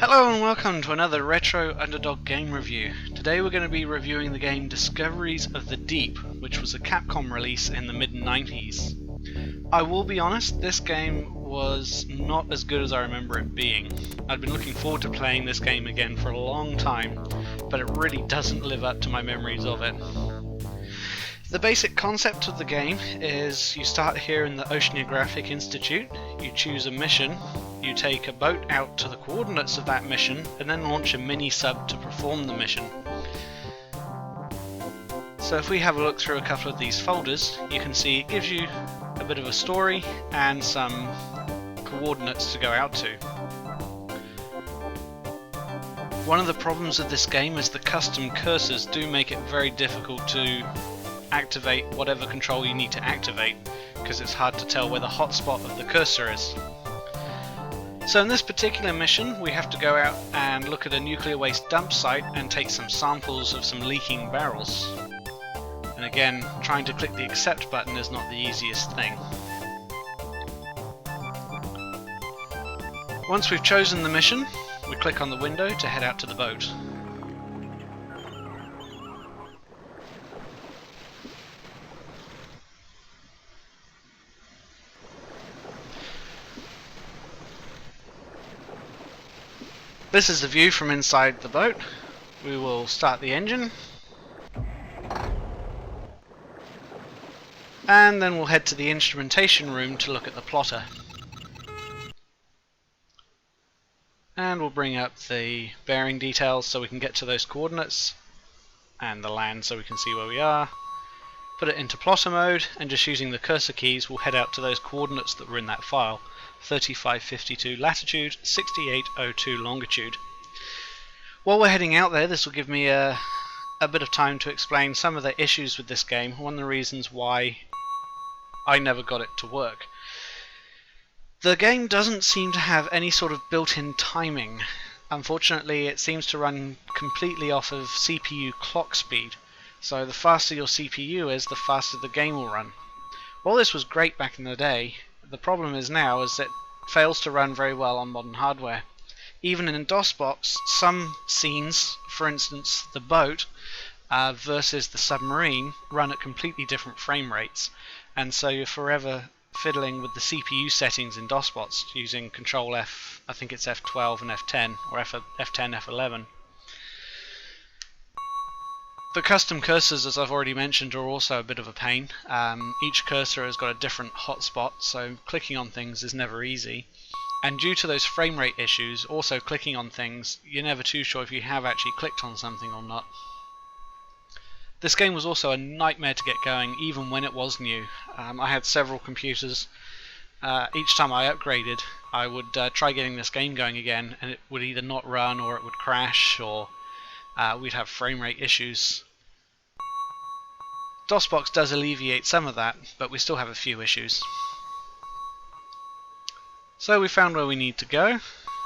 Hello and welcome to another retro Underdog game review. Today we're going to be reviewing the game Discoveries of the Deep, which was a Capcom release in the mid-90s. I will be honest, this game was not as good as I remember it being. I'd been looking forward to playing this game again for a long time, but it really doesn't live up to my memories of it. The basic concept of the game is you start here in the Oceanographic Institute, you choose a mission, you take a boat out to the coordinates of that mission, and then launch a mini-sub to perform the mission. So if we have a look through a couple of these folders, you can see it gives you a bit of a story and some coordinates to go out to. One of the problems of this game is the custom cursors do make it very difficult to activate whatever control you need to activate, because it's hard to tell where the hotspot of the cursor is. So in this particular mission we have to go out and look at a nuclear waste dump site and take some samples of some leaking barrels. And again, trying to click the accept button is not the easiest thing. Once we've chosen the mission, we click on the window to head out to the boat. This is the view from inside the boat. We will start the engine. And then we'll head to the instrumentation room to look at the plotter. And we'll bring up the bearing details so we can get to those coordinates, and the land so we can see where we are. Put it into plotter mode, and just using the cursor keys we'll head out to those coordinates that were in that file. 3552 latitude, 6802 longitude. While we're heading out there, this will give me a bit of time to explain some of the issues with this game, one of the reasons why I never got it to work. The game doesn't seem to have any sort of built-in timing. Unfortunately, it seems to run completely off of CPU clock speed, so the faster your CPU is, the faster the game will run. While this was great back in the day, the problem is now is that it fails to run very well on modern hardware. Even in DOSBox, some scenes, for instance the boat versus the submarine, run at completely different frame rates, and so you're forever fiddling with the CPU settings in DOSBox using Control F, I think it's F12 and F10, or F10, F11. The custom cursors, as I've already mentioned, are also a bit of a pain. Each cursor has got a different hotspot, so clicking on things is never easy. And due to those frame rate issues, also clicking on things, you're never too sure if you have actually clicked on something or not. This game was also a nightmare to get going, even when it was new. I had several computers. Each time I upgraded, I would try getting this game going again, and it would either not run, or it would crash, or we'd have frame rate issues. DOSBox does alleviate some of that, but we still have a few issues. So we found where we need to go,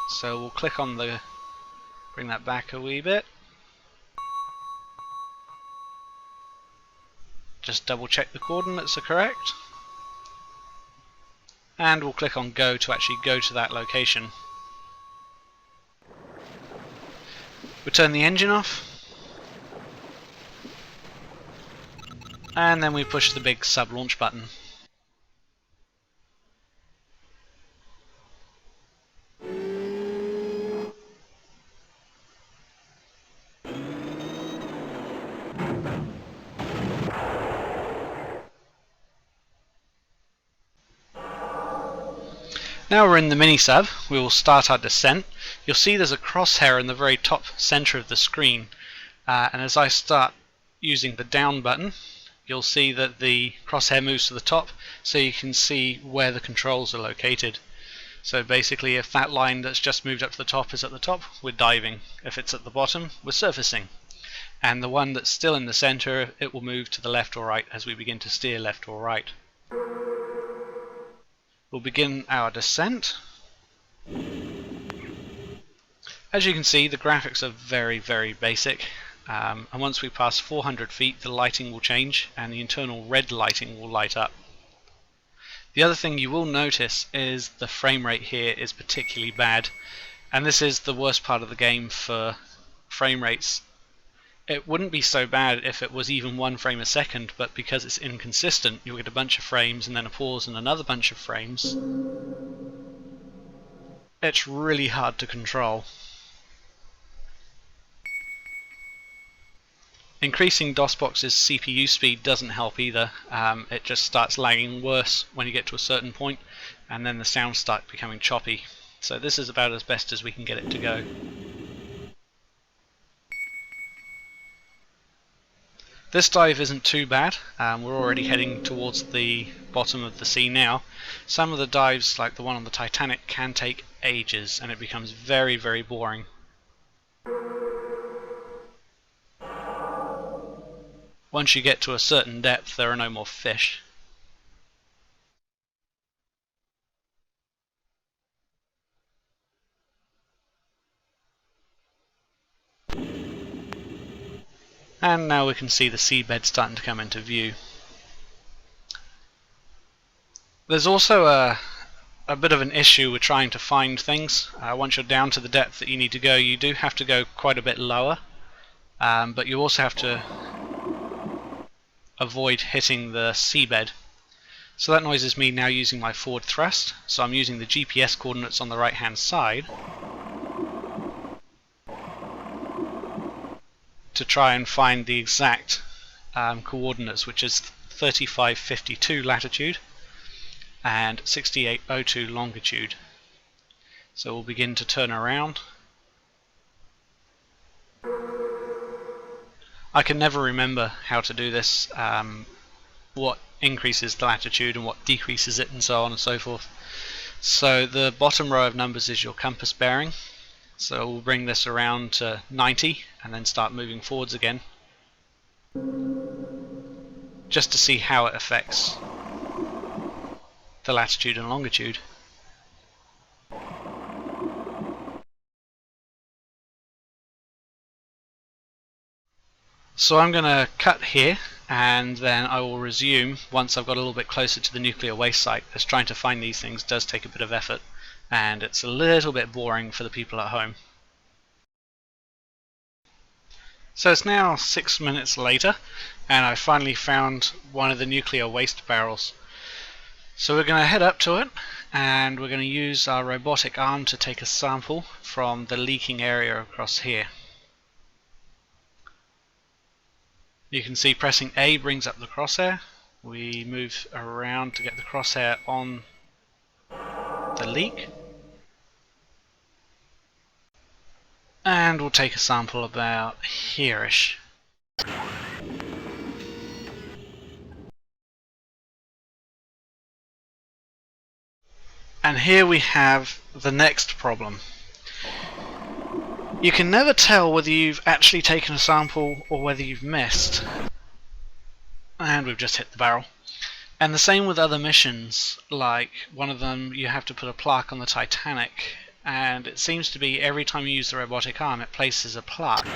so we'll click on the, bring that back a wee bit. Just double check the coordinates are correct. And we'll click on go to actually go to that location. We turn the engine off, and then we push the big sub launch button. Now we're in the mini-sub, we will start our descent. You'll see there's a crosshair in the very top center of the screen, and as I start using the down button, you'll see that the crosshair moves to the top, so you can see where the controls are located. So basically, if that line that's just moved up to the top is at the top, we're diving. If it's at the bottom, we're surfacing. And the one that's still in the center, it will move to the left or right as we begin to steer left or right. We'll begin our descent. As you can see, the graphics are very, very basic, and once we pass 400 feet the lighting will change and the internal red lighting will light up. The other thing you will notice is the frame rate here is particularly bad, And this is the worst part of the game for frame rates. It wouldn't be so bad if it was even 1 frame a second, but because it's inconsistent, you'll get a bunch of frames and then a pause and another bunch of frames. It's really hard to control. Increasing DOSBox's CPU speed doesn't help either. It just starts lagging worse when you get to a certain point, and then the sounds start becoming choppy. So this is about as best as we can get it to go. This dive isn't too bad. We're already heading towards the bottom of the sea now. Some of the dives, like the one on the Titanic, can take ages, and it becomes very, very boring. Once you get to a certain depth, there are no more fish. And now we can see the seabed starting to come into view. There's also a bit of an issue with trying to find things. Once you're down to the depth that you need to go, you do have to go quite a bit lower, but you also have to avoid hitting the seabed. So that noise is me now using my forward thrust, so I'm using the GPS coordinates on the right hand side to try and find the exact coordinates, which is 3552 latitude and 6802 longitude. So we'll begin to turn around. I can never remember how to do this, what increases the latitude and what decreases it and so on and so forth. So the bottom row of numbers is your compass bearing. So we'll bring this around to 90 and then start moving forwards again, just to see how it affects the latitude and longitude. So I'm going to cut here, and then I will resume once I've got a little bit closer to the nuclear waste site, as trying to find these things does take a bit of effort, and it's a little bit boring for the people at home. So it's now 6 minutes later, and I finally found one of the nuclear waste barrels. So we're going to head up to it, and we're going to use our robotic arm to take a sample from the leaking area across here. You can see pressing A brings up the crosshair. We move around to get the crosshair on the leak. And we'll take a sample about here-ish. And here we have the next problem. You can never tell whether you've actually taken a sample or whether you've missed. And we've just hit the barrel. And the same with other missions, like one of them you have to put a plaque on the Titanic, and it seems to be every time you use the robotic arm it places a plaque.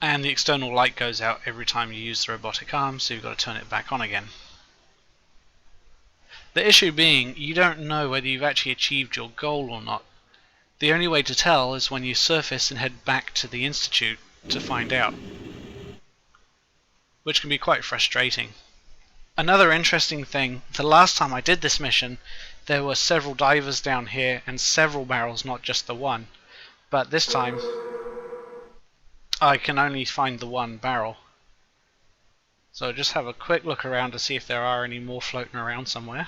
And the external light goes out every time you use the robotic arm, so you've got to turn it back on again. The issue being, you don't know whether you've actually achieved your goal or not. The only way to tell is when you surface and head back to the Institute to find out, which can be quite frustrating. Another interesting thing, the last time I did this mission, there were several divers down here and several barrels, not just the one. But this time, I can only find the one barrel. So just have a quick look around to see if there are any more floating around somewhere.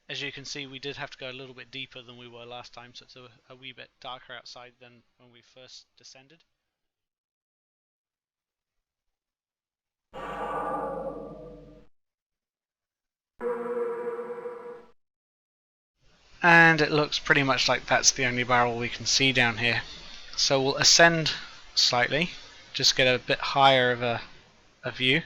As you can see, we did have to go a little bit deeper than we were last time, so it's a wee bit darker outside than when we first descended. And it looks pretty much like that's the only barrel we can see down here. So we'll ascend slightly, just get a bit higher of a view.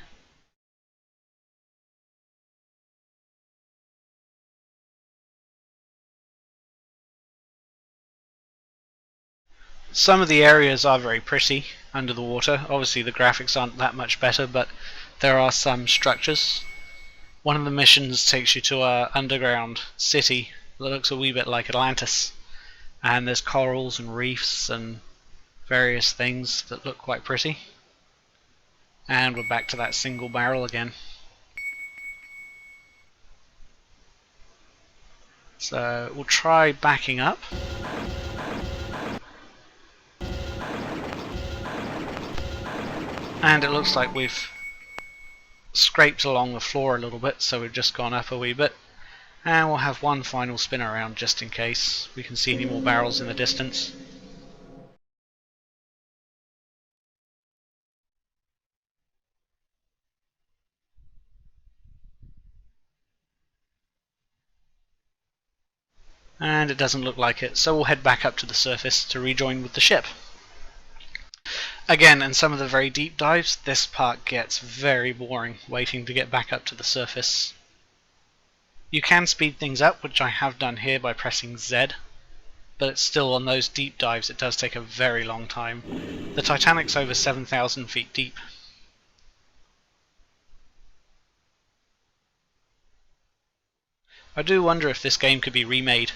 Some of the areas are very pretty under the water. Obviously the graphics aren't that much better, but there are some structures. One of the missions takes you to a underground city that looks a wee bit like Atlantis, and there's corals and reefs and various things that look quite pretty. And we're back to that single barrel again. So we'll try backing up. And it looks like we've scraped along the floor a little bit, so we've just gone up a wee bit. And we'll have one final spin around just in case we can see any more barrels in the distance. And it doesn't look like it, so we'll head back up to the surface to rejoin with the ship. Again, in some of the very deep dives, this part gets very boring waiting to get back up to the surface. You can speed things up, which I have done here by pressing Z, but it's still, on those deep dives, it does take a very long time. The Titanic's over 7,000 feet deep. I do wonder if this game could be remade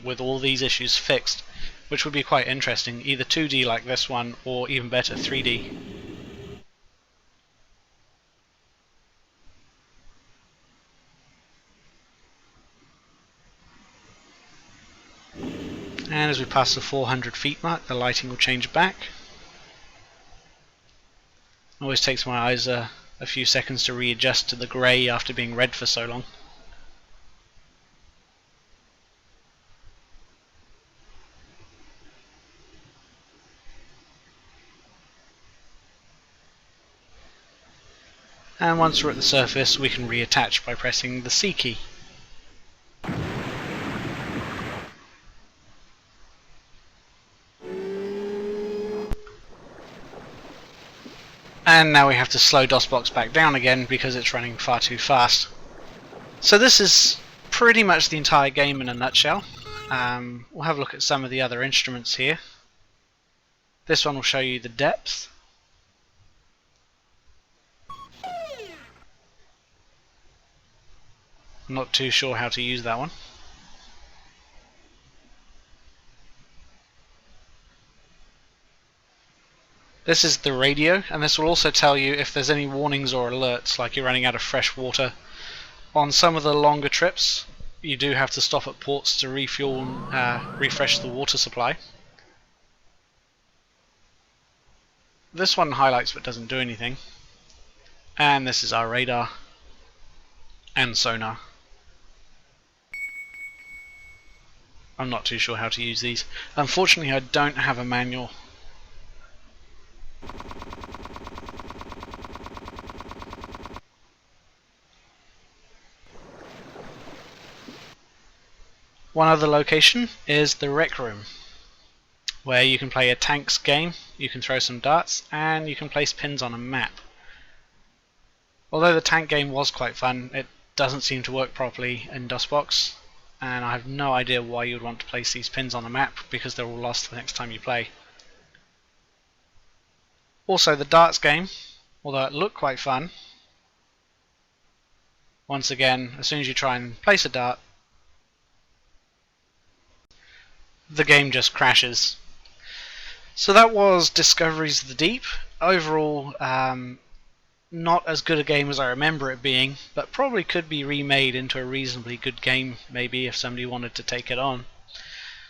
with all these issues fixed, which would be quite interesting, either 2D like this one or even better 3D. And as we pass the 400 feet mark, the lighting will change back. It always takes my eyes a few seconds to readjust to the grey after being red for so long. And once we're at the surface, we can reattach by pressing the C key. And now we have to slow DOSBox back down again because it's running far too fast. So this is pretty much the entire game in a nutshell. We'll have a look at some of the other instruments here. This one will show you the depth. I'm not too sure how to use that one. This is the radio, and this will also tell you if there's any warnings or alerts, like you're running out of fresh water. On some of the longer trips, you do have to stop at ports to refuel and refresh the water supply. This one highlights but doesn't do anything. And this is our radar and sonar. I'm not too sure how to use these. Unfortunately, I don't have a manual. One other location is the rec room, where you can play a tanks game, you can throw some darts, and you can place pins on a map. Although the tank game was quite fun, it doesn't seem to work properly in DOSBox, and I have no idea why you would want to place these pins on a map, because they're all lost the next time you play. Also, the darts game, although it looked quite fun, once again, as soon as you try and place a dart, the game just crashes. So that was Discoveries of the Deep. Overall, not as good a game as I remember it being, but probably could be remade into a reasonably good game, maybe, if somebody wanted to take it on.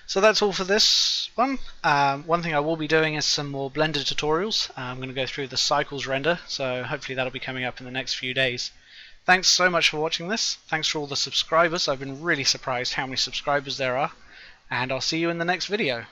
So that's all for this one. One thing I will be doing is some more Blender tutorials. I'm going to go through the cycles render, so hopefully that'll be coming up in the next few days. Thanks so much for watching this. Thanks for all the subscribers. I've been really surprised how many subscribers there are. And I'll see you in the next video.